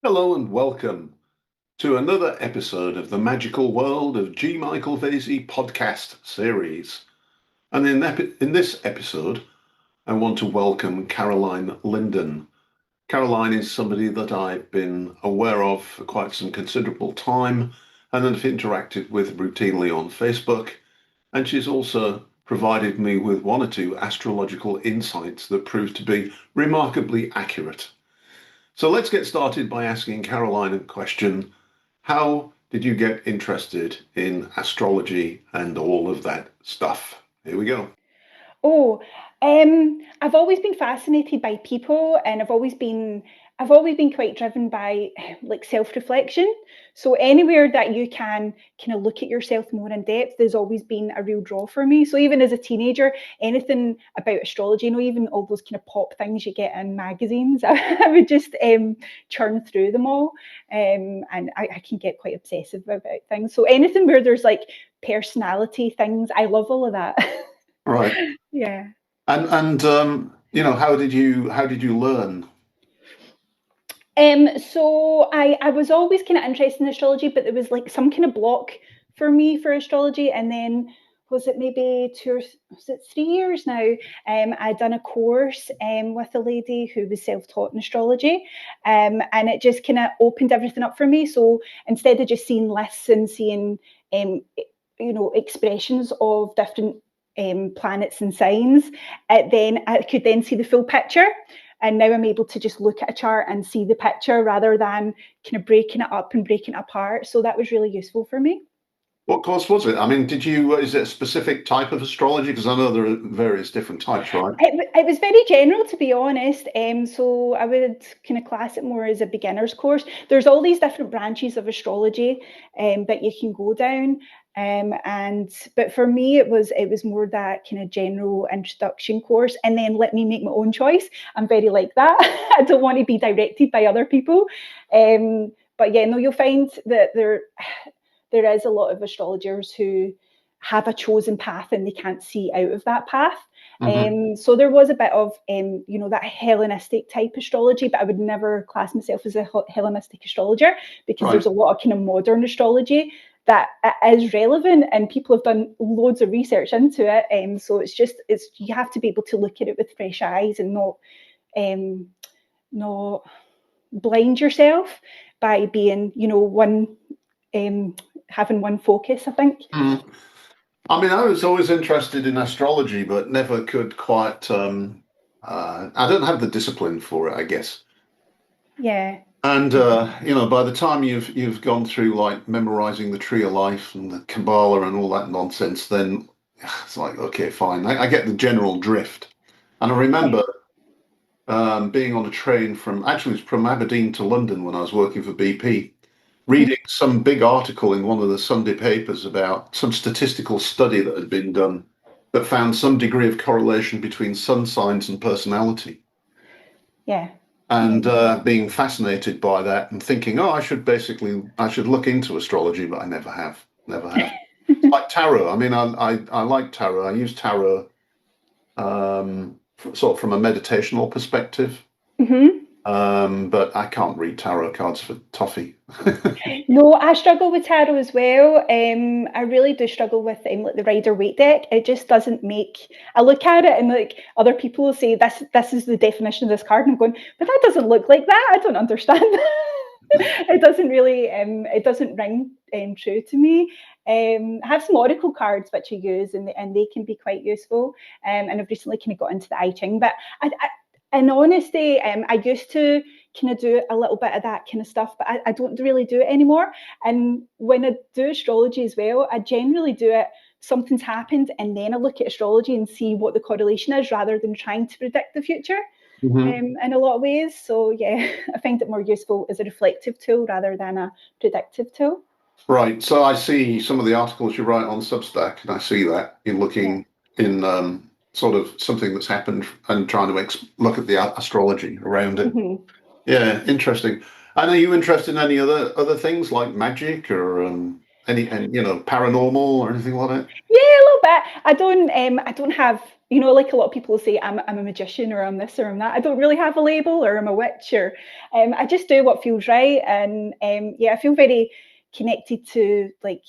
Hello and welcome to another episode of the Magical World of G. Michael Vasey podcast series. And in this episode, I want to welcome Caroline Lindon. Caroline is somebody that I've been aware of for quite some considerable time and have interacted with routinely on Facebook. And she's also provided me with one or two astrological insights that prove to be remarkably accurate. So let's get started by asking Caroline a question. How did you get interested in astrology and all of that stuff? Here we go. Oh, I've always been fascinated by people, and I've always been quite driven by like self-reflection. So anywhere that you can kind of look at yourself more in depth, there's always been a real draw for me. So even as a teenager, anything about astrology, even all those kind of pop things you get in magazines, I would just churn through them all. And I can get quite obsessive about things. So anything where there's like personality things, I love all of that. Right. Yeah. And how did you learn? So I was always kind of interested in astrology, but there was like some kind of block for me for astrology. And then was it maybe was it 3 years now? I'd done a course with a lady who was self-taught in astrology. And it just kind of opened everything up for me. So instead of just seeing lists and seeing expressions of different planets and signs, then I could then see the full picture. And now I'm able to just look at a chart and see the picture rather than kind of breaking it up and breaking it apart. So that was really useful for me. What course was it? I mean, is it a specific type of astrology? Because I know there are various different types, right? It was very general, to be honest. So I would kind of class it more as a beginner's course. There's all these different branches of astrology that you can go down. But for me, it was more that kind of general introduction course, and then let me make my own choice. I'm very like that. I don't want to be directed by other people. But yeah, no, you'll find that there is a lot of astrologers who have a chosen path and they can't see out of that path. Hmm. So there was a bit of, that Hellenistic type astrology, but I would never class myself as a Hellenistic astrologer because Right. there's a lot of kind of modern astrology that is relevant and people have done loads of research into it. So it's you have to be able to look at it with fresh eyes and um, not blind yourself by being, one um, having one focus, I think. Mm. I mean, I was always interested in astrology, but never could quite. I don't have the discipline for it, I guess. Yeah. And by the time you've gone through like memorizing the Tree of Life and the Kabbalah and all that nonsense, then it's like, okay, fine. I get the general drift. And I Yeah. remember being on a train actually it was from Aberdeen to London when I was working for BP, Mhm. reading some big article in one of the Sunday papers about some statistical study that had been done that found some degree of correlation between sun signs and personality. Yeah. Yeah. And being fascinated by that and thinking, oh, I should look into astrology, but I never have. It's like tarot. I mean, I like tarot. I use tarot sort of from a meditational perspective, Hmm. but I can't read tarot cards for toffee. No, I struggle with tarot as well. I really do struggle with like the Rider Waite deck. It just doesn't make. I look at it and like other people will say this is the definition of this card, and I'm going, but that doesn't look like that. I don't understand. It doesn't really. It doesn't ring true to me. I have some oracle cards which I use, and they can be quite useful. And I've recently kind of got into the I Ching, but in honesty, I used to kind of do a little bit of that kind of stuff, but I don't really do it anymore. And when I do astrology as well, I generally do it. Something's happened, and then I look at astrology and see what the correlation is rather than trying to predict the future Hmm. in a lot of ways. So, yeah, I find it more useful as a reflective tool rather than a predictive tool. Right. So I see some of the articles you write on Substack, and I see that you're Yeah. looking in sort of something that's happened and trying to look at the astrology around it. Mm-hmm. Yeah, interesting. And are you interested in any other things like magic or any and paranormal or anything like that? Yeah, a little bit. I don't have. you know, like a lot of people say, I'm a magician, or I'm this, or I'm that. I don't really have a label, or I'm a witch, or I just do what feels right. And yeah, I feel very connected to like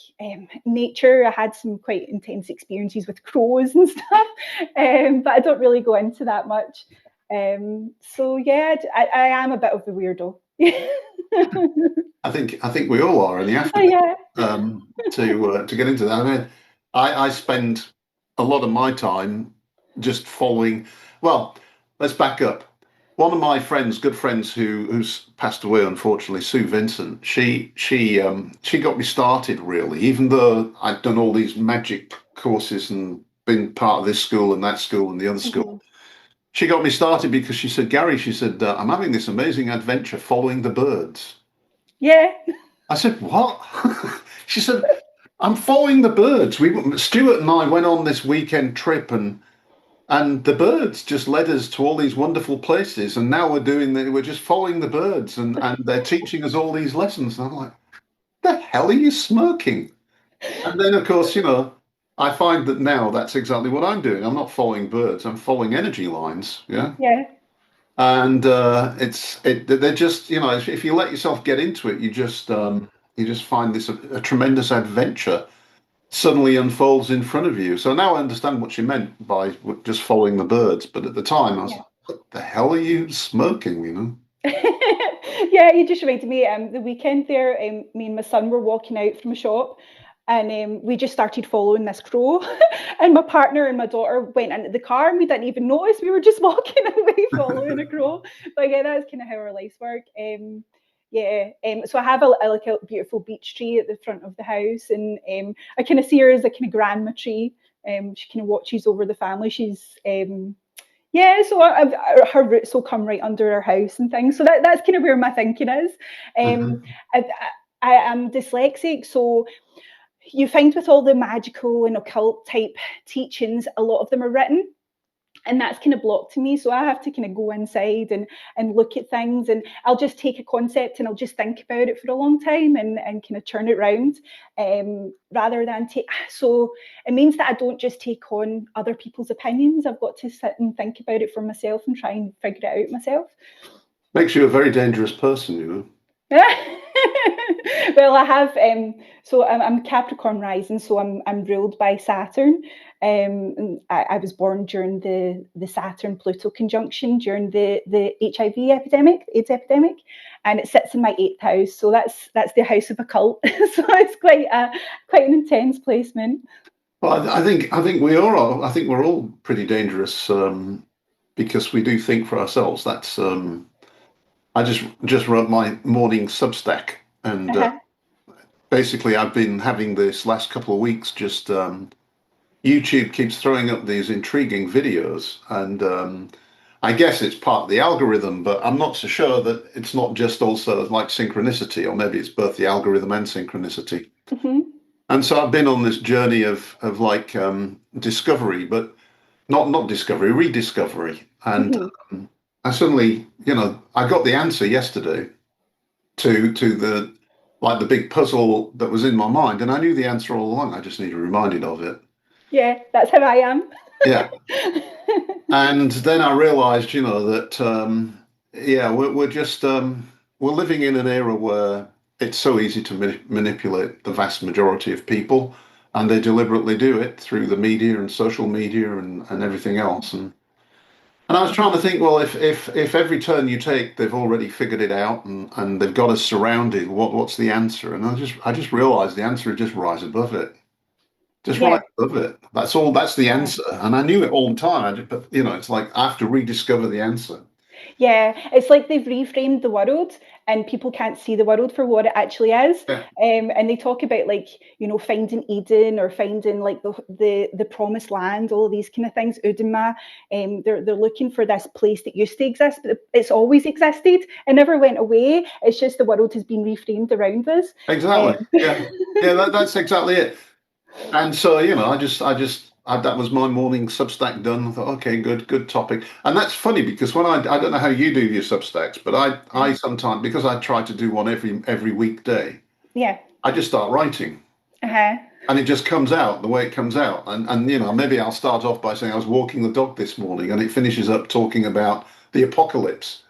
nature. I had some quite intense experiences with crows and stuff, but I don't really go into that much. So yeah, I am a bit of the weirdo. I think we all are, and you have to Oh, be yeah. to get into that. I mean, I spend a lot of my time just following. Well, let's back up. One of my friends, good friends, who's passed away, unfortunately, Sue Vincent. She got me started really, even though I'd done all these magic courses and been part of this school and that school and the other school. Mhm. She got me started because she said, Gary, she said, I'm having this amazing adventure following the birds. Yeah. I said, what? She said, I'm following the birds. Stuart and I went on this weekend trip, and the birds just led us to all these wonderful places. And now we're just following the birds, and they're teaching us all these lessons. And I'm like, the hell are you smirking? And then, of course, I find that now that's exactly what I'm doing. I'm not following birds. I'm following energy lines. Yeah. Yeah. And they're just, if you let yourself get into it, you just find this a tremendous adventure suddenly unfolds in front of you. So now I understand what she meant by just following the birds. But at the time, I was Yeah. like, what the hell are you smirking, Yeah, you just reminded me. The weekend there, me and my son were walking out from a shop, and we just started following this crow. And my partner and my daughter went into the car, and we didn't even notice. We were just walking away following a crow. But yeah, that's kind of how our lives work. Yeah, so I have like a beautiful beech tree at the front of the house, and I kind of see her as a kind of grandma tree. She kind of watches over the family. She's yeah, so her roots will come right under her house and things. So that's kind of where my thinking is. Um, Mhm. I am dyslexic, so you find with all the magical and occult type teachings, a lot of them are written. And that's kind of blocked to me. So I have to kind of go inside and look at things, and I'll just take a concept and I'll just think about it for a long time and kind of turn it around, rather than take. So it means that I don't just take on other people's opinions. I've got to sit and think about it for myself and try and figure it out myself. Makes you a very dangerous person. Well, I have so I'm Capricorn rising, so I'm ruled by Saturn. And I was born during the Saturn Pluto conjunction during the HIV epidemic, AIDS epidemic, and it sits in my 8th house. So that's the house of occult. So it's quite an intense placement. Well, I think we are all. I think we're all pretty dangerous, because we do think for ourselves. That's I just wrote my morning Substack, and Uh-huh. basically I've been having this last couple of weeks. Just YouTube keeps throwing up these intriguing videos, and I guess it's part of the algorithm, but I'm not so sure that it's not just also like synchronicity, or maybe it's both the algorithm and synchronicity. Hmm. And so I've been on this journey of like discovery, but not discovery, rediscovery. And Hmm. I suddenly, I got the answer yesterday to the like the big puzzle that was in my mind, and I knew the answer all along. I just needed reminded of it. Yeah, that's how I am. Yeah. And then I realized, that yeah, we're just we're living in an era where it's so easy to manipulate the vast majority of people, and they deliberately do it through the media and social media and everything else. And I was trying to think, well, if every turn you take, they've already figured it out, and they've got us surrounded, what's the answer? And I just realized the answer is just rise above it. Just right Yeah. above it. That's all. That's the answer. And I knew it all the time. But it's like I have to rediscover the answer. Yeah, it's like they've reframed the world, and people can't see the world for what it actually is. Yeah, And they talk about like, finding Eden, or finding like the promised land, all of these kind of things, Udama. They're looking for this place that used to exist, but it's always existed. It never went away. It's just the world has been reframed around us. exactly. Um, Yeah, yeah. That's exactly it. And so that was my morning Substack done. I thought, okay, good topic. And that's funny because when I don't know how you do your Substacks, but I sometimes, because I try to do one every weekday, yeah. I just start writing. Uh-huh. And it just comes out the way it comes out. And you know, maybe I'll start off by saying I was walking the dog this morning, and it finishes up talking about the apocalypse.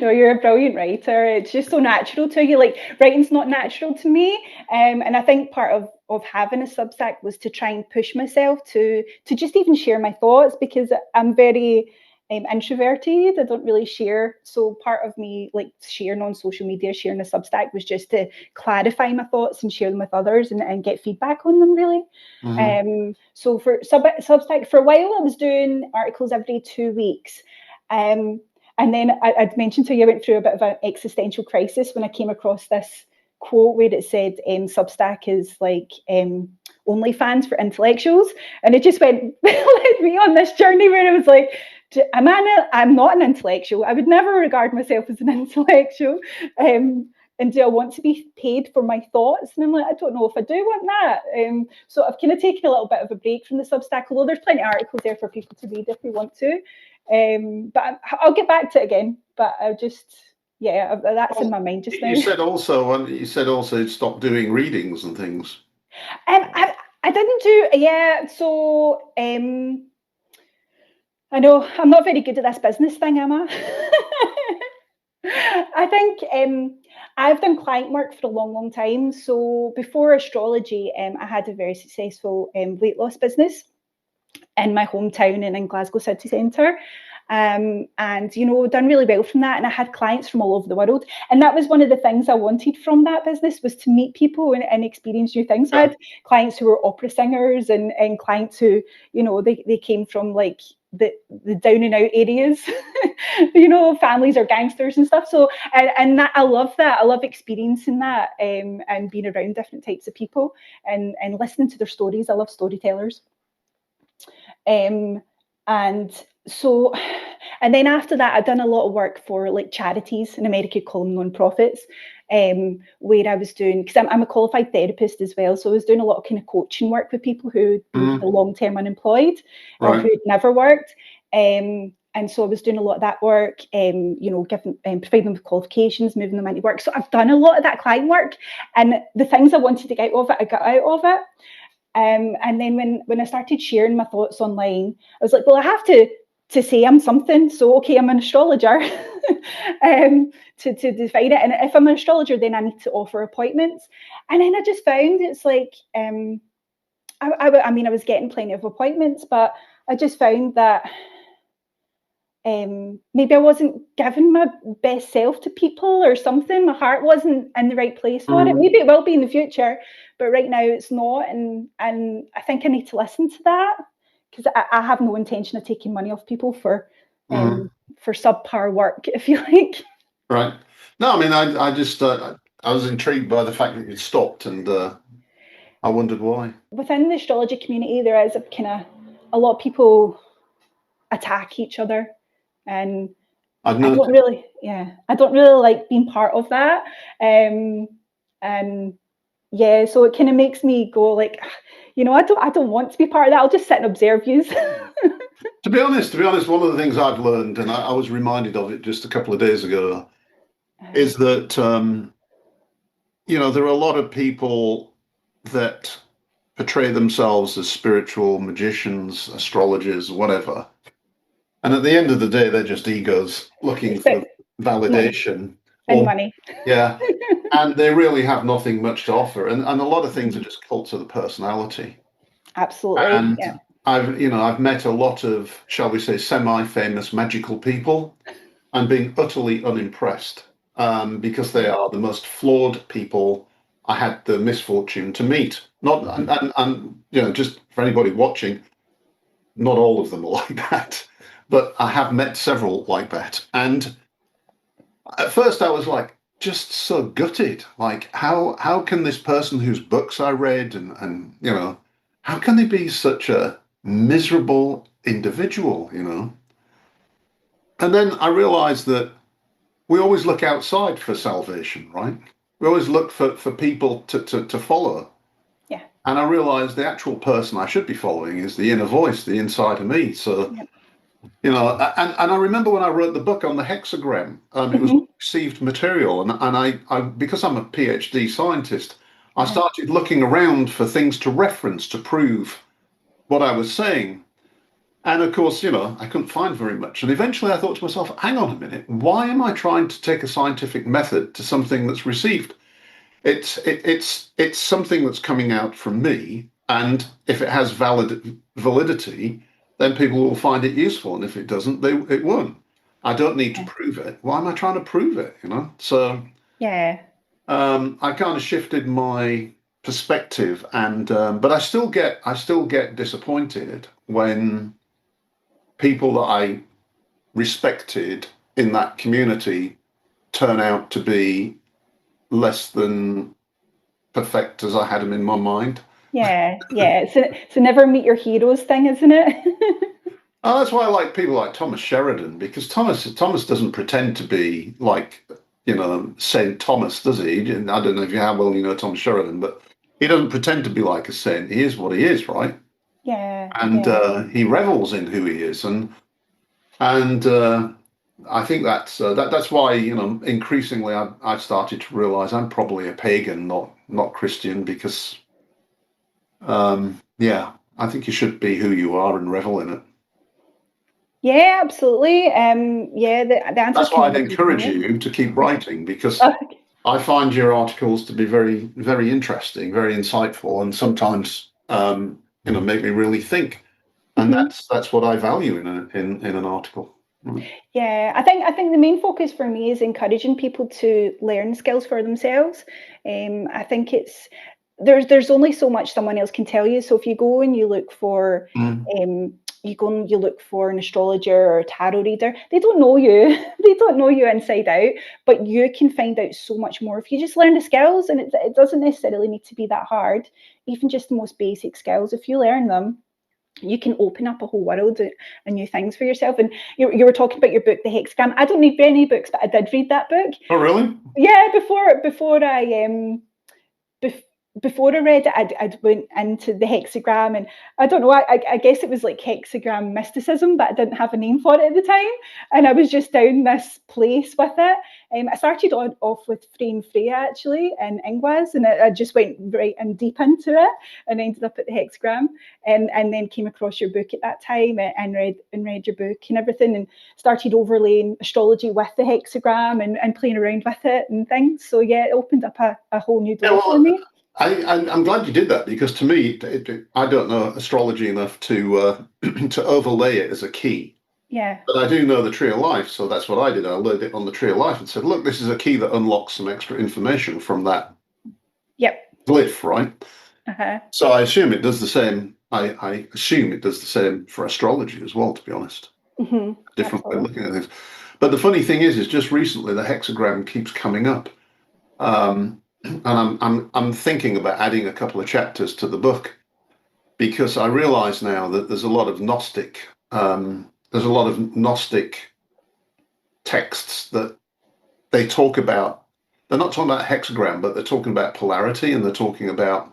No, you're a brilliant writer. It's just so natural to you. Like writing's not natural to me, and I think part of having a Substack was to try and push myself to just even share my thoughts, because I'm very introverted. I don't really share. So part of me, like sharing on social media, sharing a Substack, was just to clarify my thoughts and share them with others, and get feedback on them, really. So for Substack, for a while, I was doing articles every 2 weeks. Um, and then I'd mentioned to you, I went through a bit of an existential crisis when I came across this quote where it said Substack is like OnlyFans for intellectuals. And it just went, led me on this journey where I was like, I'm not an intellectual. I would never regard myself as an intellectual. And do I want to be paid for my thoughts? And I'm like, I don't know if I do want that. So I've kind of taken a little bit of a break from the Substack, although there's plenty of articles there for people to read if they want to. But I'll get back to it again. But I just, yeah, that's in my mind just now. You said also stop doing readings and things. I didn't do, yeah. So I know I'm not very good at this business thing, am I? I think I've done client work for a long, long time. So before astrology, I had a very successful weight loss business in my hometown and in Glasgow city centre. And, you know, done really well from that. And I had clients from all over the world. And that was one of the things I wanted from that business, was to meet people and experience new things. I had clients who were opera singers and clients who, you know, they came from like the down and out areas, you know, families or gangsters and stuff. So, and that, I love that. I love experiencing that and being around different types of people and listening to their stories. I love storytellers. And so, and then after that, I've done a lot of work for like charities. In America, call them non-profits, where I was doing, because I'm a qualified therapist as well. So I was doing a lot of kind of coaching work with people who'd been long-term unemployed or who'd never worked. And so I was doing a lot of that work, you know, giving, providing them with qualifications, moving them into work. So I've done a lot of that client work, and the things I wanted to get out of it, I got out of it. And then when I started sharing my thoughts online, I was like, well, I have to say I'm something. So, okay, I'm an astrologer to define it. And if I'm an astrologer, then I need to offer appointments. And then I just found it's like, I mean, I was getting plenty of appointments, but I just found that maybe I wasn't giving my best self to people or something. My heart wasn't in the right place for it. Maybe it will be in the future, but right now it's not. And I think I need to listen to that, because I have no intention of taking money off people for subpar work, if you like. Right. No, I mean, I just I was intrigued by the fact that you stopped, and I wondered why. Within the astrology community, there is a lot of people attack each other, and I don't really like being part of that. And yeah, so it kind of makes me go like, you know, I don't want to be part of that. I'll just sit and observe you. To be honest, one of the things I've learned, and I was reminded of it just a couple of days ago, is that you know, there are a lot of people that portray themselves as spiritual magicians, astrologers, whatever. And at the end of the day, they're just egos looking for validation and money. Yeah. And they really have nothing much to offer. And a lot of things are just cults of the personality. Absolutely. And yeah. I've met a lot of, shall we say, semi-famous magical people, and being utterly unimpressed because they are the most flawed people I had the misfortune to meet. Not and you know, just for anybody watching, not all of them are like that, but I have met several like that. And at first I was like, just so gutted. Like, how can this person whose books I read and you know, how can they be such a miserable individual, you know? And then I realized that we always look outside for salvation, right? We always look for people to follow. Yeah. And I realized the actual person I should be following is the inner voice, the inside of me. So, you know, and I remember when I wrote the book on the hexagram, it was received material. And I, because I'm a PhD scientist, I started looking around for things to reference to prove what I was saying. And of course, I couldn't find very much. And eventually I thought to myself, hang on a minute, why am I trying to take a scientific method to something that's received? It's something that's coming out from me. And if it has validity, then people will find it useful. And if it doesn't, it won't. I don't need to prove it. Why am I trying to prove it? So Yeah. I kind of shifted my perspective, and but I still get disappointed when people that I respected in that community turn out to be less than perfect as I had them in my mind. Yeah. It's a never meet your heroes thing, isn't it? Oh, that's why I like people like Thomas Sheridan, because Thomas doesn't pretend to be like, Saint Thomas, does he? I don't know if how well you know Thomas Sheridan, but he doesn't pretend to be like a saint. He is what he is, right? Yeah. And he revels in who he is, and I think that's why increasingly I've started to realize I'm probably a pagan, not Christian, because I think you should be who you are and revel in it. Yeah, absolutely. The answer. That's why I'd encourage you to keep writing, because I find your articles to be very, very interesting, very insightful, and sometimes make me really think. And that's what I value in an article. Yeah, I think the main focus for me is encouraging people to learn skills for themselves. I think there's only so much someone else can tell you. So if you go and you look for you look for an astrologer or a tarot reader, they don't know you. They don't know you inside out, but you can find out so much more if you just learn the skills, and it doesn't necessarily need to be that hard. Even just the most basic skills, if you learn them, you can open up a whole world and new things for yourself. And you were talking about your book, The Hexagram. I don't read any books, but I did read that book. Oh, really? Yeah, before I read it, I'd went into the hexagram, and I don't know, I guess it was like hexagram mysticism, but I didn't have a name for it at the time, and I was just down this place with it. I started off with Frey and Freya, actually, in Ingwas, and I just went right in deep into it, and ended up at the hexagram, and then came across your book at that time, and read your book and everything, and started overlaying astrology with the hexagram and playing around with it and things. So yeah, it opened up a whole new door for me. I'm glad you did that, because to me, I don't know astrology enough to to overlay it as a key. Yeah. But I do know the Tree of Life, so that's what I did. I learned it on the Tree of Life and said, look, this is a key that unlocks some extra information from that glyph, right? Uh-huh. So I assume it does the same. I assume it does the same for astrology as well, to be honest. Mm-hmm. Different way of looking at things. But the funny thing is just recently the hexagram keeps coming up. And I'm thinking about adding a couple of chapters to the book, because I realize now that there's a lot of Gnostic texts that they talk about. They're not talking about hexagram, but they're talking about polarity, and they're talking about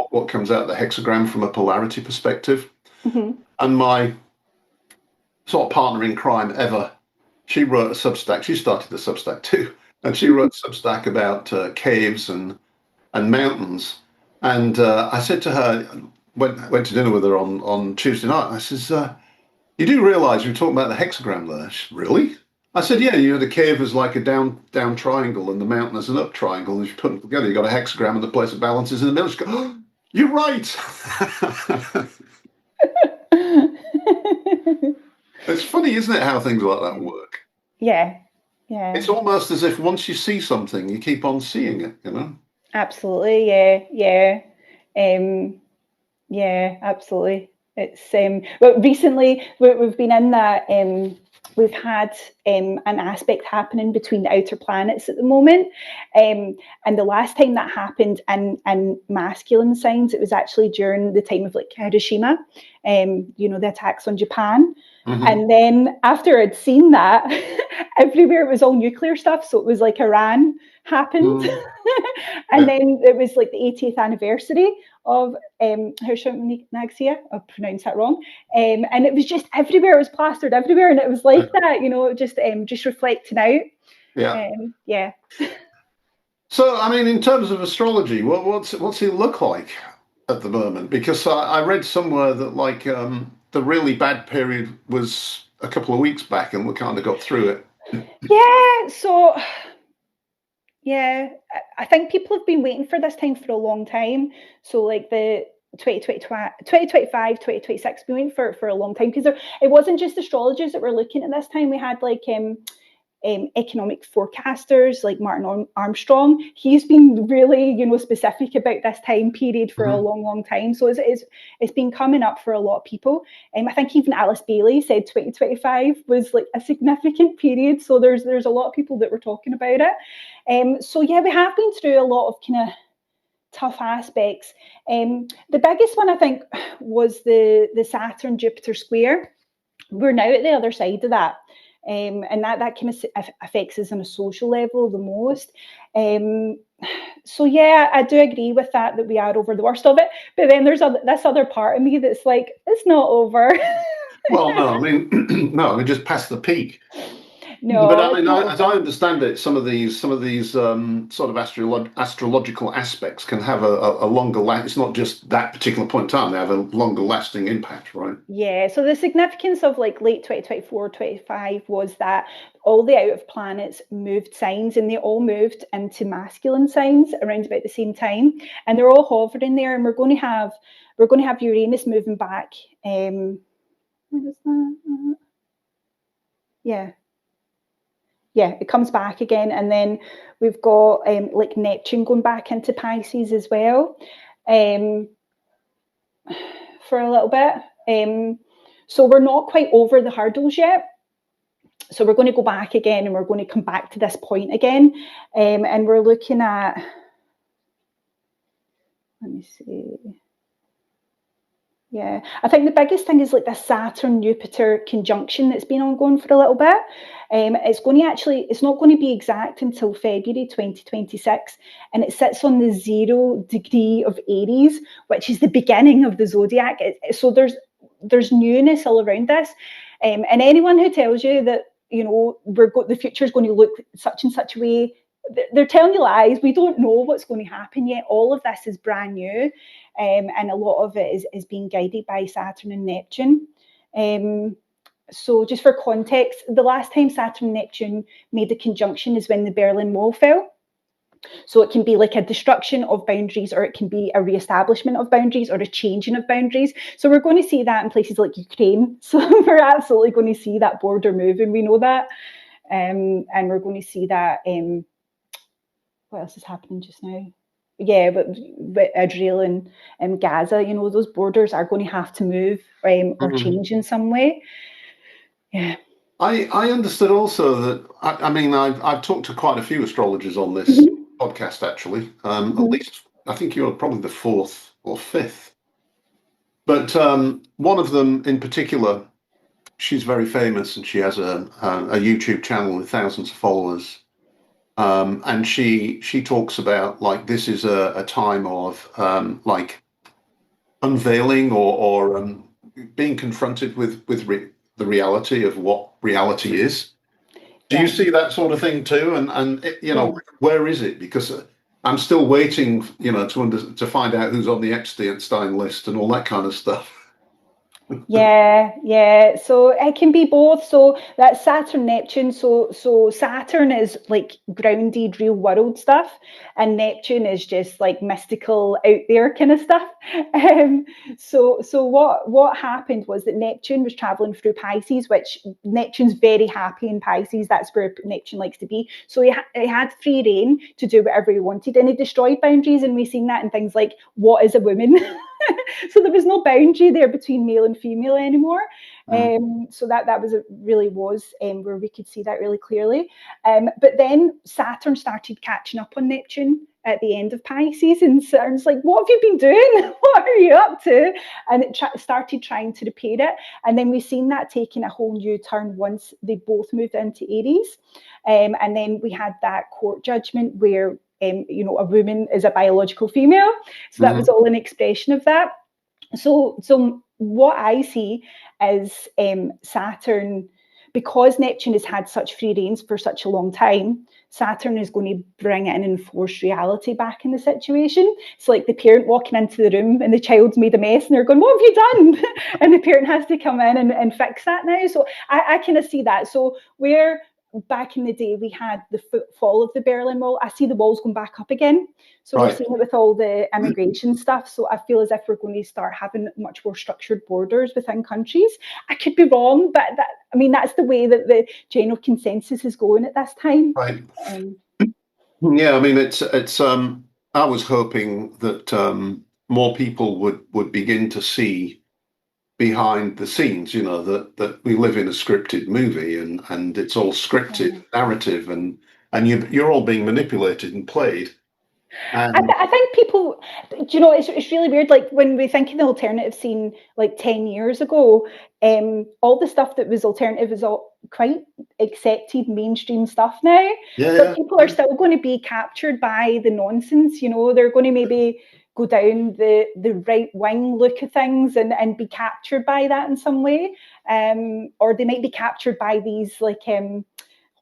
what comes out of the hexagram from a polarity perspective. And my sort of partner in crime, Eva, she wrote a Substack. She started the Substack too. And she wrote Substack about caves and mountains. And I said to her, went to dinner with her on Tuesday night. I says, you do realise you're talking about the hexagram there? She said, really? I said, yeah. The cave is like a down triangle, and the mountain is an up triangle. And if you put them together, you've got a hexagram, and the place of balance is in the middle. She goes, oh, you're right. It's funny, isn't it, how things like that work? Yeah. It's almost as if once you see something, you keep on seeing it, Absolutely, yeah. Yeah, absolutely. It's well, recently we've been in that. We've had an aspect happening between the outer planets at the moment, and the last time that happened in masculine signs, it was actually during the time of like Hiroshima, the attacks on Japan. And then after I'd seen that, everywhere it was all nuclear stuff. So it was like Iran happened. And then it was like the 80th anniversary of Hiroshima, Nagasaki, I pronounced that wrong. And it was just everywhere, it was plastered everywhere. And it was like that, just reflecting out. Yeah. Yeah. So, I mean, in terms of astrology, what's it look like at the moment? Because I read somewhere that like the really bad period was a couple of weeks back, and we kind of got through it. Yeah, so yeah, I think people have been waiting for this time for a long time. So like the 2025, 2026, been waiting for a long time, because it wasn't just astrologers that were looking at this time. We had like economic forecasters like Martin Armstrong. He's been really, specific about this time period for a long time. So it's been coming up for a lot of people. I think even Alice Bailey said 2025 was like a significant period. So there's a lot of people that were talking about it. So yeah, we have been through a lot of kind of tough aspects. The biggest one I think was the Saturn Jupiter square. We're now at the other side of that. And that kind of affects us on a social level the most. So yeah, I do agree with that we are over the worst of it. But then there's this other part of me that's like, it's not over. Well, no, I mean, no, we just passed the peak. But No, I it's mean, not as I over. understand it, some of these sort of astrological aspects can have a longer last. It's not just that particular point in time; they have a longer lasting impact, right? Yeah, so the significance of like late 2024, 25 was that all the out of planets moved signs, and they all moved into masculine signs around about the same time, and they're all hovering there, and we're going to have Uranus moving back. What is that? Yeah, it comes back again, and then we've got like Neptune going back into Pisces as well. For a little bit. So we're not quite over the hurdles yet. So we're going to go back again, and we're going to come back to this point again. And we're looking at, let me see. Yeah, I think the biggest thing is like the Saturn-Jupiter conjunction that's been ongoing for a little bit. It's not going to be exact until February 2026, and it sits on the 0 degree of Aries, which is the beginning of the zodiac. So there's newness all around this, and anyone who tells you that the future is going to look such and such a way, they're telling you lies. We don't know what's going to happen yet. All of this is brand new, and a lot of it is being guided by Saturn and Neptune. So just for context, the last time Saturn and Neptune made a conjunction is when the Berlin Wall fell. So it can be like a destruction of boundaries, or it can be a re-establishment of boundaries, or a changing of boundaries. So we're going to see that in places like Ukraine. So we're absolutely going to see that border move, and we know that. And we're going to see that. What else is happening just now? Yeah, but Israel and Gaza, those borders are going to have to move or change in some way. Yeah. I understood also that I mean I've talked to quite a few astrologers on this podcast actually. At least I think you're probably the fourth or fifth. But one of them in particular, she's very famous, and she has a YouTube channel with thousands of followers. And she talks about like this is a time of like unveiling or being confronted with the reality of what reality is. Do you see that sort of thing too? And where is it? Because I'm still waiting, to find out who's on the Epstein list and all that kind of stuff. Yeah. So it can be both. So that's Saturn, Neptune. So Saturn is like grounded, real world stuff, and Neptune is just like mystical, out there kind of stuff. So what happened was that Neptune was traveling through Pisces, which Neptune's very happy in Pisces. That's where Neptune likes to be. So he had free reign to do whatever he wanted, and he destroyed boundaries. And we've seen that in things like what is a woman. So there was no boundary there between male and female anymore. So that really was where we could see that really clearly. But then Saturn started catching up on Neptune at the end of Pisces, and Saturn's like, what have you been doing? What are you up to? And it started trying to repair it. And then we've seen that taking a whole new turn once they both moved into Aries. And then we had that court judgment where a woman is a biological female. So that was all an expression of that. So what I see is Saturn, because Neptune has had such free reins for such a long time, Saturn is going to bring in and force reality back in the situation. It's like the parent walking into the room and the child's made a mess and they're going, what have you done? And the parent has to come in and fix that now. So I kind of see that. So where back in the day we had the fall of the Berlin Wall, I see the walls going back up again. So we're seeing it with all the immigration stuff. So I feel as if we're going to start having much more structured borders within countries. I could be wrong, but that's the way that the general consensus is going at this time. Right. Yeah, I mean, it's. I was hoping that more people would begin to see behind the scenes, that we live in a scripted movie and it's all scripted narrative and you're all being manipulated and played. I think people, it's really weird. Like when we think of the alternative scene, like 10 years ago, all the stuff that was alternative is all quite accepted mainstream stuff now. But people are still going to be captured by the nonsense. They're going to maybe go down the right wing look of things and be captured by that in some way, or they might be captured by these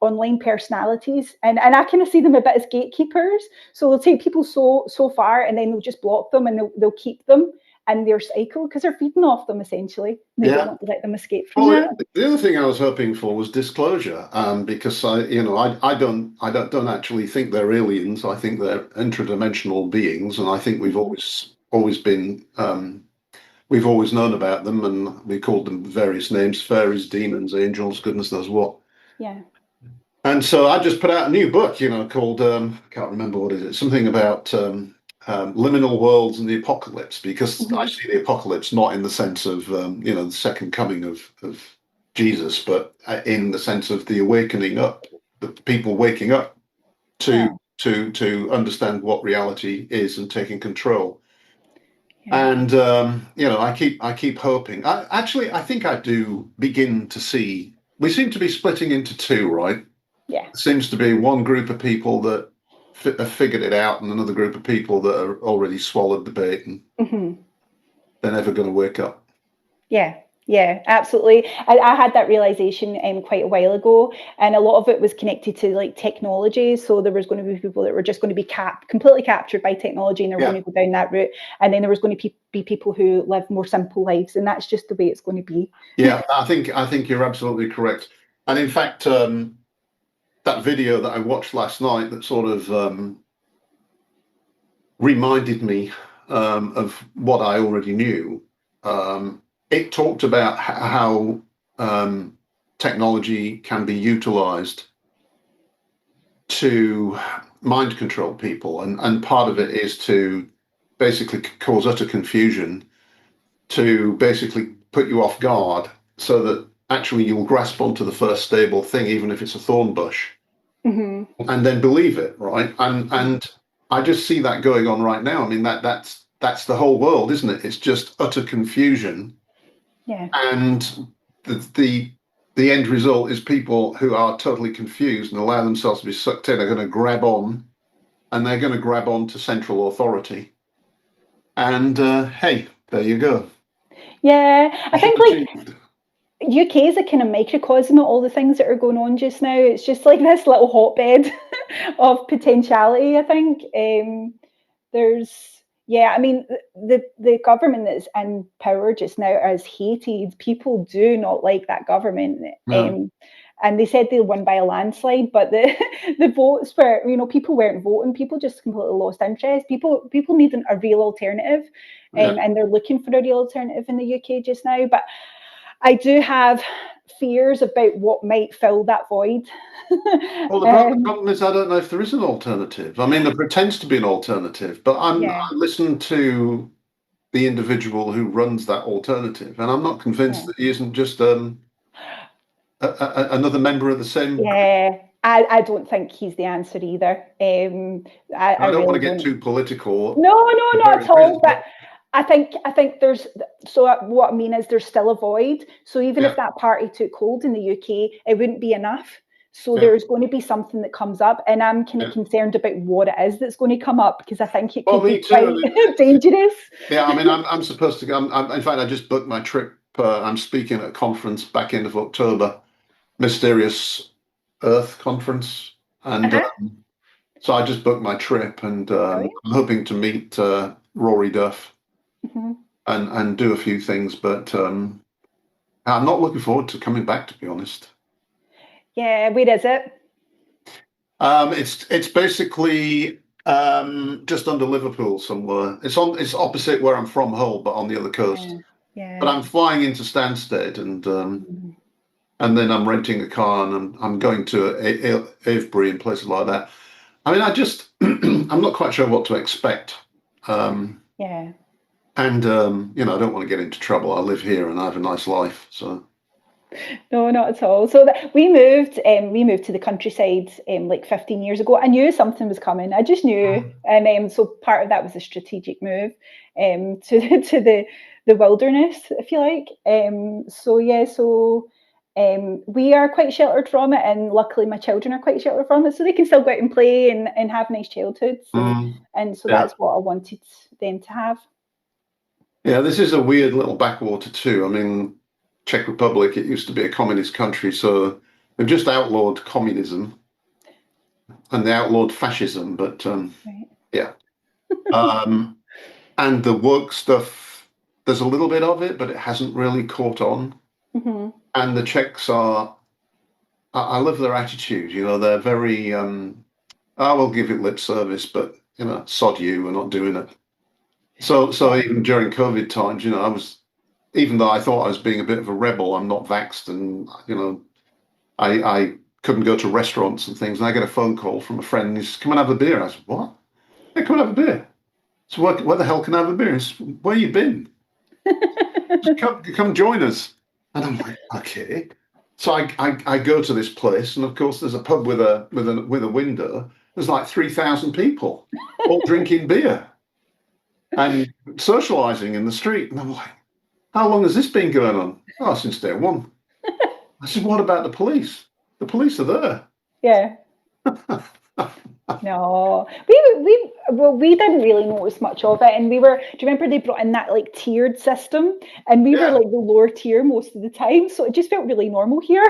online personalities, and I kind of see them a bit as gatekeepers. So they'll take people so far, and then they'll just block them, and they'll keep them in their cycle because they're feeding off them essentially. They don't want to let them escape from that. The other thing I was hoping for was disclosure, because I don't actually think they're aliens. I think they're intradimensional beings, and I think we've always been. We've always known about them, and we called them various names: fairies, demons, angels, goodness knows what. Yeah. And so I just put out a new book, called, I can't remember what it is, something about liminal worlds and the apocalypse, because I see the apocalypse not in the sense of, the second coming of Jesus, but in the sense of the awakening up, the people waking up to understand what reality is and taking control. Yeah. And, I keep hoping. I think I do begin to see, we seem to be splitting into two, right? Yeah. There seems to be one group of people that have figured it out and another group of people that are already swallowed the bait and they're never going to wake up. Yeah, absolutely. I had that realization quite a while ago, and a lot of it was connected to like technology. So there was going to be people that were just going to be completely captured by technology, and they're going to go down that route. And then there was going to be people who live more simple lives, and that's just the way it's going to be. Yeah, I think you're absolutely correct. And in fact, that video that I watched last night that sort of reminded me of what I already knew. It talked about how technology can be utilized to mind control people. And part of it is to basically cause utter confusion, to basically put you off guard so that actually you'll grasp onto the first stable thing, even if it's a thorn bush, and then believe it, right? And I just see that going on right now. I mean, that's the whole world, isn't it? It's just utter confusion. Yeah. And the end result is people who are totally confused and allow themselves to be sucked in are going to grab on, and they're going to grab on to central authority. And hey, there you go. Yeah, I think like UK is a kind of microcosm of all the things that are going on just now. It's just like this little hotbed of potentiality, I think. I mean, the government that's in power just now is hated. People do not like that government. No. And they said they won by a landslide, but the votes were, people weren't voting. People just completely lost interest. People need a real alternative, and they're looking for a real alternative in the UK just now. But I do have fears about what might fill that void. Well, the problem is I don't know if there is an alternative. I mean, there pretends to be an alternative, but I listen to the individual who runs that alternative, and I'm not convinced that he isn't just another member of the same. Yeah, I don't think he's the answer either. I don't really want to get too political. No, not at all. But I think there's, so what I mean is there's still a void. So even if that party took hold in the UK, it wouldn't be enough. So there's going to be something that comes up, and I'm kind of concerned about what it is that's going to come up, because I think it could be quite dangerous. Yeah, I mean, I'm supposed to go. In fact, I just booked my trip. I'm speaking at a conference back end of October, mysterious Earth conference, and Uh-huh. so I just booked my trip, and I'm Brilliant. hoping to meet Rory Duff Hmm. and do a few things, but I'm not looking forward to coming back, to be honest. Yeah, where is it? It's basically just under Liverpool somewhere. It's opposite where I'm from, Hull, but on the other coast. Yeah, But yeah. I'm flying into Stansted, Mhm. and then I'm renting a car, and I'm going to Avebury and places like that. I mean, I just I'm not quite sure what to expect. Um, Yeah. and I don't want to get into trouble. I live here and I have a nice life. So No, not at all. So we moved to the countryside like 15 years ago. I knew something was coming. I just knew, and so part of that was a strategic move to to the wilderness, if you like. So yeah, so we are quite sheltered from it, and luckily my children are quite sheltered from it, so they can still go out and play and have nice childhoods, and so yeah, that's what I wanted them to have. yeah. This is a weird little backwater too. I mean, Czech Republic. It used to be a communist country, so they've just outlawed communism and they outlawed fascism. But Right. yeah, um, and the woke stuff. There's a little bit of it, but it hasn't really caught on. Hmm. And the Czechs are. I love their attitude. They're very. I will give it lip service, but sod you. We're not doing it. So Yeah. even during COVID times, I was, even though I thought I was being a bit of a rebel, I'm not vaxxed, and I couldn't go to restaurants and things. And I get a phone call from a friend, and he says, "Come and have a beer." I said, "What? Yeah, come and have a beer." So where the hell can I have a beer? He said, "Where you been? Just come join us." And I'm like, okay. So I go to this place, and of course there's a pub with a window. There's like 3,000 people all drinking beer and socializing in the street. And I'm like, how long has this been going on? Oh, since day one. I said, what about the police? The police are there. Yeah. No, we didn't really notice much of it, and we were. Do you remember they brought in that like tiered system, and we were Yeah, like the lower tier most of the time, so it just felt really normal here.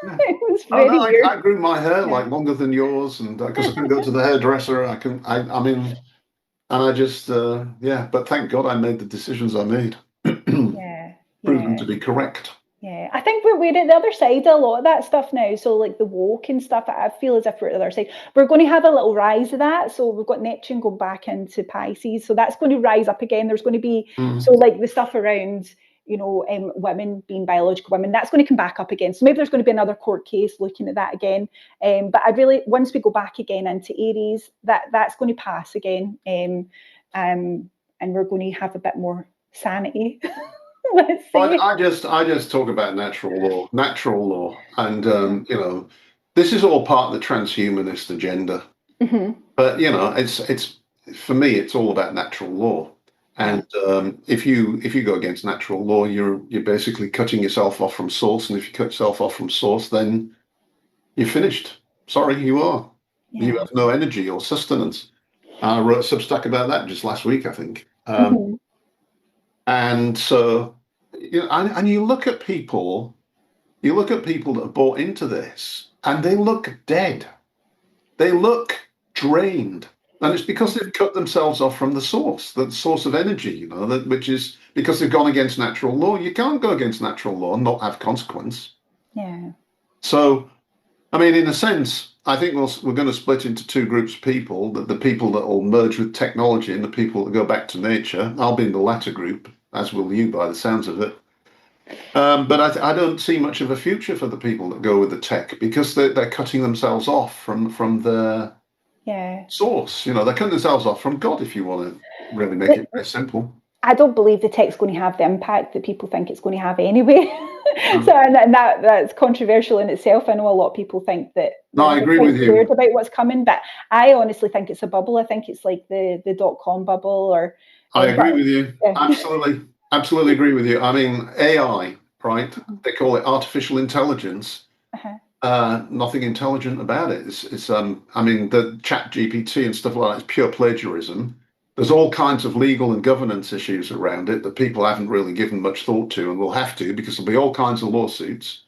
yeah. It was Oh no, very weird. I grew my hair Yeah, like longer than yours, and because I couldn't go to the hairdresser, I mean, and I just, yeah. But thank God I made the decisions I made, yeah, proven yeah. to be correct. Yeah, I think we're at the other side of a lot of that stuff now. So like the woke and stuff, I feel as if we're at the other side. We're going to have a little rise of that. So we've got Neptune going back into Pisces. So that's going to rise up again. There's going to be, so Mm. like the stuff around, women being biological women, that's going to come back up again. So maybe there's going to be another court case looking at that again. But I really, once we go back again into Aries, that's going to pass again. And we're going to have a bit more sanity. Let's But see. I just talk about natural law, and this is all part of the transhumanist agenda. Hmm. But it's for me, it's all about natural law. Yeah. And if you go against natural law, you're basically cutting yourself off from source. And if you cut yourself off from source, then you're finished. Sorry, you are. You Yeah. have no energy or sustenance. I wrote a Substack about that just last week, I think. Mhm. And so, and you look at people that have bought into this, and they look dead. They look drained. And it's because they've cut themselves off from the source of energy, which is because they've gone against natural law. You can't go against natural law and not have consequence. Yeah. So, I mean, in a sense, I think we're going to split into two groups of people: the people that will merge with technology and the people that go back to nature. I'll be in the latter group, as will you, by the sounds of it. But I don't see much of a future for the people that go with the tech because they're cutting themselves off from their Yeah. source. They're cutting themselves off from God, if you want to really make But it very simple. I don't believe the tech's going to have the impact that people think it's going to have anyway. So, Um, and that's controversial in itself. I know a lot of people think that no, I they're agree quite with you. scared about what's coming, but I honestly think it's a bubble. I think it's like the dot-com bubble, or I but agree with you. yeah. Absolutely, absolutely agree with you. I mean, AI, right? They call it artificial intelligence. Uh-huh. Nothing intelligent about it. I mean, the Chat GPT and stuff like that is pure plagiarism. There's all kinds of legal and governance issues around it that people haven't really given much thought to and will have to because there'll be all kinds of lawsuits.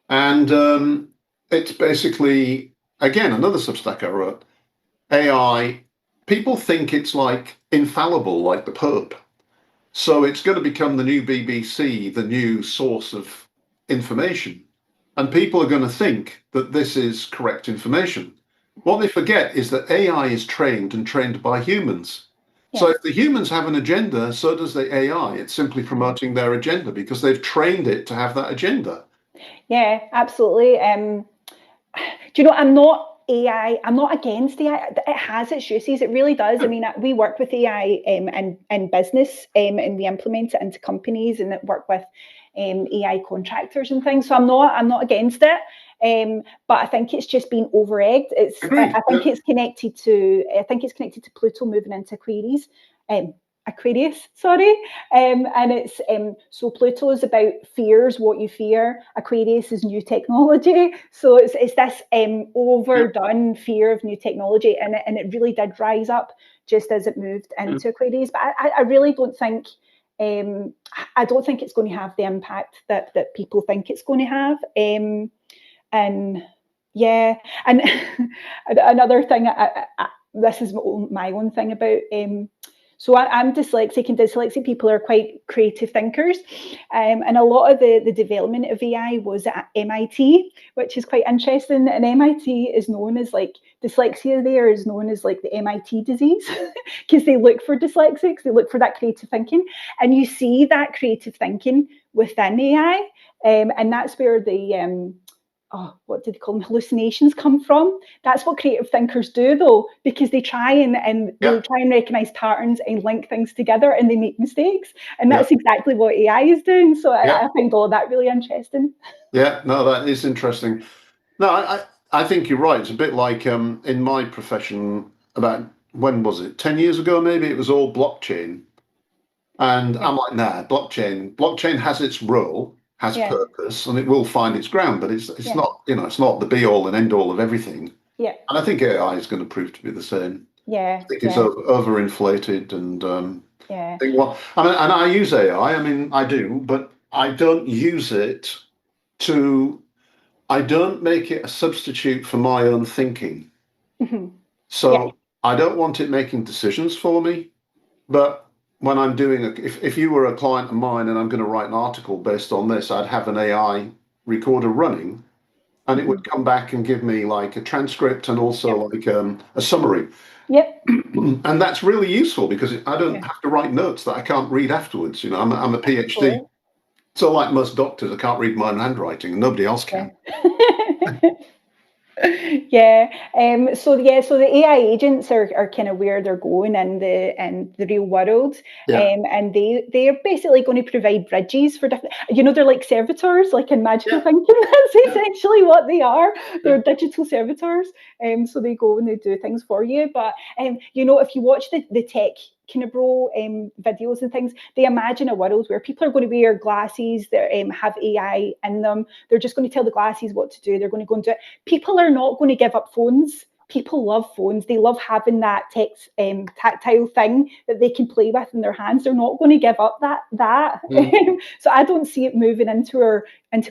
And it's basically, again, another Substack I wrote. AI, people think it's like infallible, like the Pope. So it's going to become the new BBC, the new source of information. And people are going to think that this is correct information. What they forget is that AI is trained and trained by humans. So Yes. if the humans have an agenda, so does the AI. It's simply promoting their agenda because they've trained it to have that agenda. Yeah, absolutely. Do you know, I'm not AI, I'm not against AI. It has its uses, it really does. I mean, we work with AI in business, and we implement it into companies and work with AI contractors and things. So I'm not against it. But I think it's just been over-egged. Agreed. I think it's connected to Pluto moving into Aquarius, sorry. And it's so Pluto is about fears, what you fear. Aquarius is new technology. So it's this overdone fear of new technology, and it really did rise up just as it moved into Aquarius. But I really don't think I don't think it's going to have the impact that people think it's going to have. And yeah, and another thing, this is my own thing about. So I'm dyslexic, and dyslexic people are quite creative thinkers. And a lot of the development of AI was at MIT, which is quite interesting. And MIT is known as like dyslexia there is known as like the MIT disease because they look for dyslexics, they look for that creative thinking. And you see that creative thinking within AI. And that's where the what do they call them? Hallucinations come from. That's what creative thinkers do, though, because they try and Yeah. recognize patterns and link things together, and they make mistakes. And Yeah. that's exactly what AI is doing. So Yeah. I find all of that really interesting. Yeah. No, that is interesting. No, I think you're right. It's a bit like in my profession, about when was it? 10 years ago, maybe it was all blockchain. And Yeah, I'm like, nah, blockchain has its role, has yeah, purpose, and it will find its ground, but it's yeah, not, it's not the be all and end all of everything. yeah, And I think AI is going to prove to be the same. yeah, I think it's yeah, overinflated, and yeah. I think, well, I mean, and I use AI. I mean, I do, but I don't use it to. I don't make it a substitute for my own thinking. Hmm. Yeah. So I don't want it making decisions for me. But when I'm doing if you were a client of mine and I'm going to write an article based on this, I'd have an AI recorder running, and it Hmm. would come back and give me like a transcript and also Yep. like a summary. Yep. And that's really useful because I don't Yeah. have to write notes that I can't read afterwards. I'm a PhD. Absolutely. So like most doctors, I can't read my own handwriting, and nobody else Yeah. can. Yeah. So the AI agents are kind of where they're going in the real world. Yeah. And they're basically going to provide bridges for different, they're like servitors, like in magical Yeah. thinking. That's essentially what they are. Yeah. They're digital servitors. So they go and they do things for you. But if you watch the tech kind of bro videos and things, they imagine a world where people are going to wear glasses that have AI in them. They're just going to tell the glasses what to do. They're going to go and do it. People are not going to give up phones. People love phones. They love having that tactile thing that they can play with in their hands. They're not going to give up that. Mm. So I don't see it moving into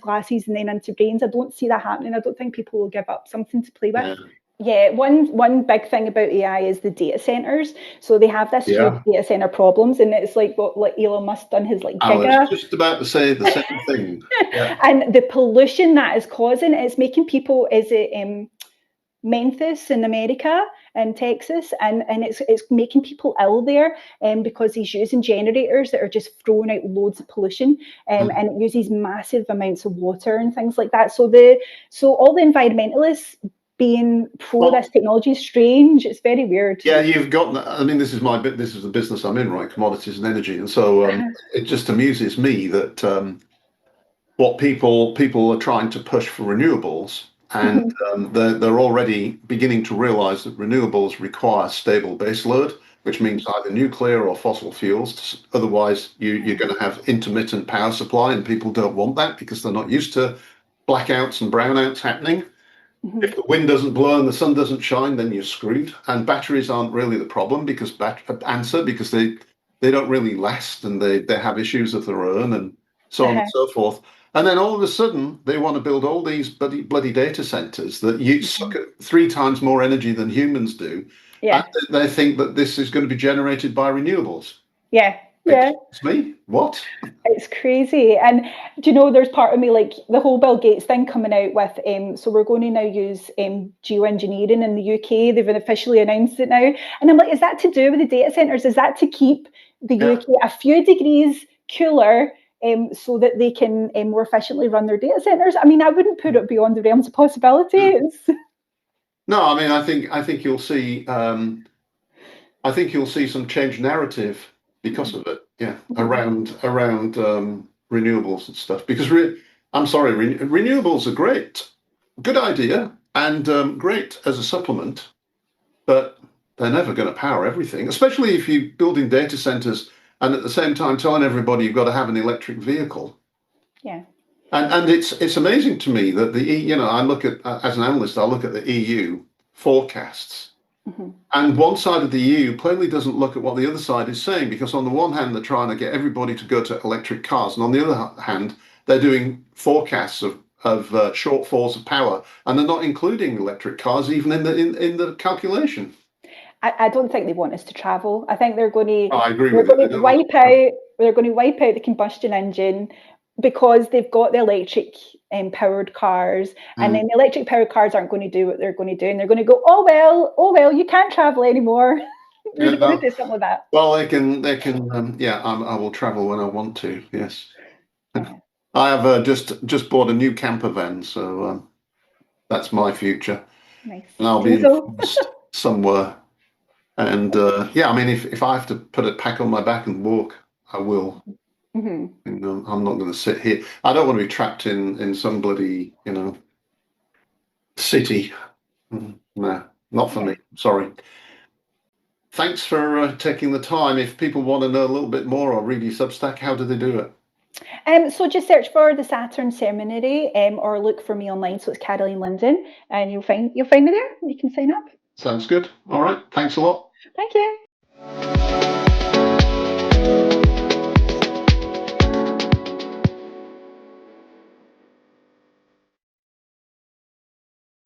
glasses and then into brains. I don't see that happening. I don't think people will give up something to play with. Yeah. Yeah, one big thing about AI is the data centers. So they have this huge Yeah. data center problems, and it's like what like Elon Musk done his like I was giga, just about to say the same thing. Yeah. and the pollution that is causing, it's making people. Is it Memphis in America and Texas, and it's making people ill there, because he's using generators that are just throwing out loads of pollution, Mm. and it uses massive amounts of water and things like that. So all the environmentalists being pro Well, this technology is strange. It's very weird. yeah, you've got. I mean, this is my bit. This is the business I'm in, right? Commodities and energy, and so it just amuses me that what people are trying to push for renewables, and Mhm. they're already beginning to realise that renewables require stable baseload, which means either nuclear or fossil fuels. Otherwise, you're going to have intermittent power supply, and people don't want that because they're not used to blackouts and brownouts happening. If Mhm. the wind doesn't blow and the sun doesn't shine, then you're screwed. And batteries aren't really the problem because because they don't really last, and they have issues of their own, and so on and Uh-huh. so forth. And then all of a sudden, they want to build all these bloody data centers that suck at 3 times more energy than humans do. Yeah. And they think that this is going to be generated by renewables. Yeah. Yeah. It's me? What? It's crazy. And do you know, there's part of me, like the whole Bill Gates thing coming out with, so we're going to now use geoengineering in the UK. They've officially announced it now. And I'm like, is that to do with the data centers? Is that to keep the UK a few degrees cooler so that they can more efficiently run their data centers? I mean, I wouldn't put it beyond the realms of possibilities. No, I mean, I think you'll see I think you'll see some change narrative because of it. Yeah, around renewables and stuff. Because I'm sorry, renewables are great, good idea, and great as a supplement, but they're never going to power everything. Especially if you're building data centers and at the same time telling everybody you've got to have an electric vehicle. Yeah. And it's amazing to me that I look at, as an analyst, I look at the EU forecasts. And one side of the EU plainly doesn't look at what the other side is saying, because on the one hand, they're trying to get everybody to go to electric cars. And on the other hand, they're doing forecasts of shortfalls of power. And they're not including electric cars even in the calculation. I don't think they want us to travel. I think they're going to, I agree with you. They're going to wipe out the combustion engine because they've got the electric powered cars, and then the electric powered cars aren't going to do what they're going to do, and they're going to go, oh well, you can't travel anymore. You're going to do something with that. Well, they can. I will travel when I want to. Yes, I have just bought a new camper van, so that's my future. Nice. And I'll be somewhere. And I mean, if I have to put a pack on my back and walk, I will. And, I'm not going to sit here. I don't want to be trapped in some bloody, city. No, not for me. Sorry. Thanks for taking the time. If people want to know a little bit more or read your Substack, how do they do it? So just search for the Saturn Seminary, or look for me online. So it's Caroline Lindon, and you'll find me there. You can sign up. Sounds good. All right. Thanks a lot. Thank you.